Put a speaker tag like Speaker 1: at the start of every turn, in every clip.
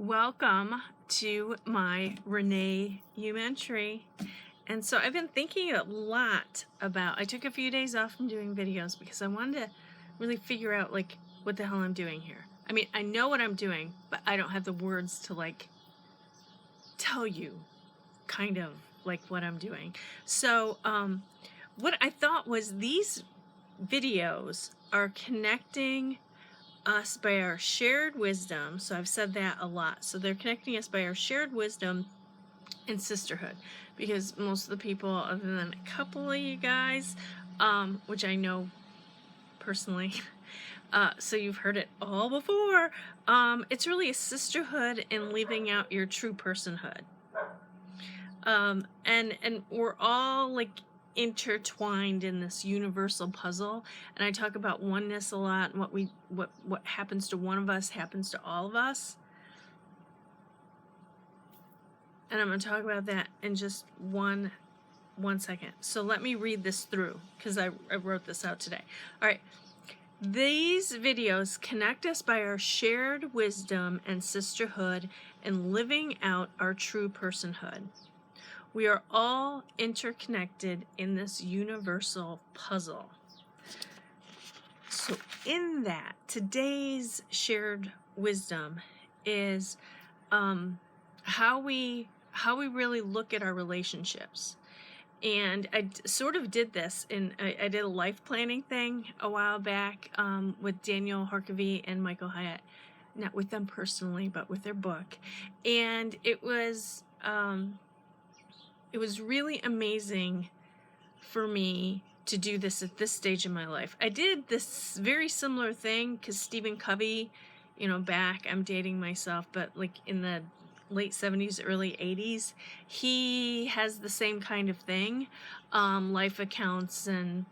Speaker 1: Welcome to my Renee Umentry. And so I've been thinking a lot about, I took a few days off from doing videos because I wanted to really figure out what the hell I'm doing here. I mean, I know what I'm doing, but I don't have the words to tell you kind of what I'm doing. So what I thought was these videos are connecting us by our shared wisdom. So I've said that a lot. So they're connecting us by our shared wisdom and sisterhood, because most of the people, other than a couple of you guys, which I know personally, so you've heard it all before, it's really a sisterhood in living out your true personhood. And we're all intertwined in this universal puzzle, and I talk about oneness a lot, and what happens to one of us happens to all of us, and I'm going to talk about that in just one second. So let me read this through because I wrote this out today. All right. These videos connect us by our shared wisdom and sisterhood in living out our true personhood. We are all interconnected in this universal puzzle. So in that, today's shared wisdom is how we really look at our relationships. And I sort of did this I did a life planning thing a while back with Daniel Harkavy and Michael Hyatt, not with them personally, but with their book. And it was really amazing for me to do this at this stage in my life. I did this very similar thing because Stephen Covey, I'm dating myself, but in the late 70s, early 80s, he has the same kind of thing, life accounts and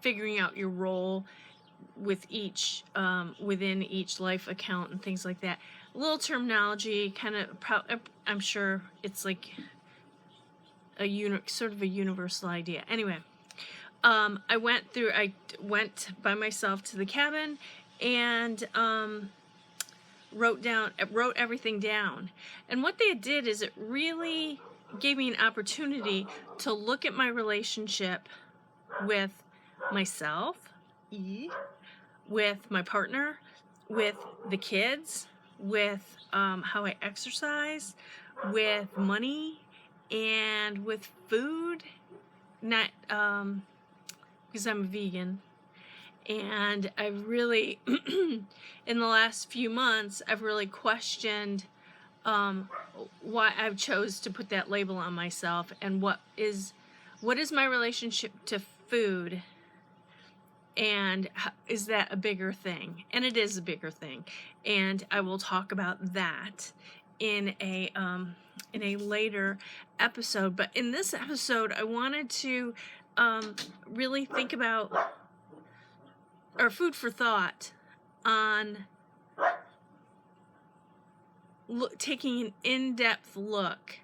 Speaker 1: figuring out your role with each within each life account and things like that. A little terminology, kind of, I'm sure it's sort of a universal idea. Anyway, I went by myself to the cabin and wrote everything down. And what they did is it really gave me an opportunity to look at my relationship with myself, with my partner, with the kids, with how I exercise, with money, and with food, not because I'm a vegan. And I really, in the last few months, I've really questioned why I've chose to put that label on myself, and what is my relationship to food, and is that a bigger thing? And it is a bigger thing, and I will talk about that in a later episode. But in this episode, I wanted to really think about our food for thought on taking an in-depth look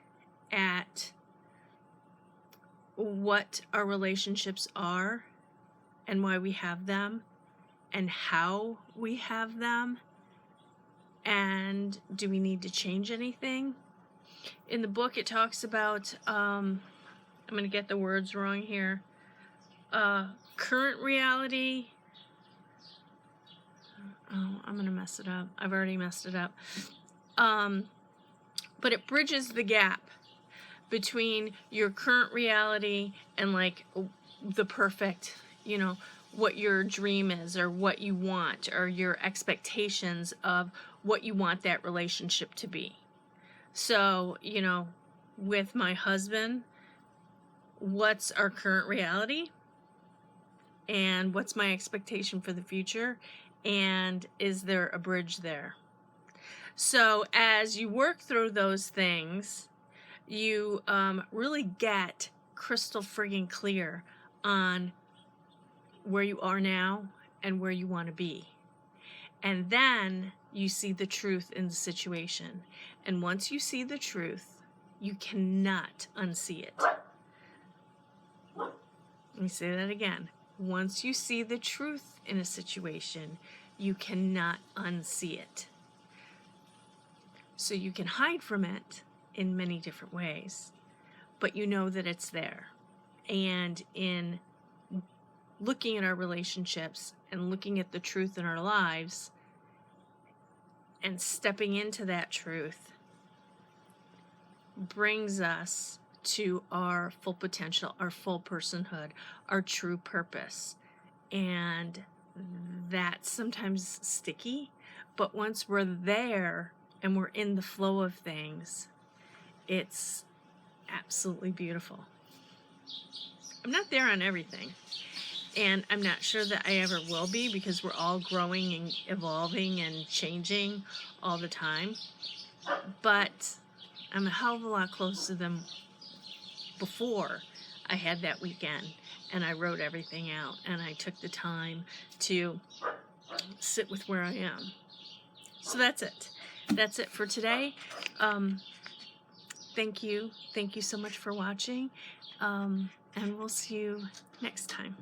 Speaker 1: at what our relationships are and why we have them and how we have them, and do we need to change anything? In the book, it talks about, I'm going to get the words wrong here, current reality. Oh, I'm going to mess it up. I've already messed it up. But it bridges the gap between your current reality and the perfect, what your dream is, or what you want, or your expectations of what you want that relationship to be. So, with my husband, what's our current reality? And what's my expectation for the future? And is there a bridge there? So as you work through those things, you really get crystal friggin' clear on where you are now and where you want to be. And then you see the truth in the situation. And once you see the truth, you cannot unsee it. Let me say that again. Once you see the truth in a situation, you cannot unsee it. So you can hide from it in many different ways, but you know that it's there. And in looking at our relationships and looking at the truth in our lives and stepping into that truth brings us to our full potential, our full personhood, our true purpose. And that's sometimes sticky, but once we're there and we're in the flow of things, it's absolutely beautiful. I'm not there on everything, and I'm not sure that I ever will be, because we're all growing and evolving and changing all the time. But I'm a hell of a lot closer than before I had that weekend and I wrote everything out and I took the time to sit with where I am. So that's it. That's it for today. Thank you. Thank you so much for watching. And we'll see you next time.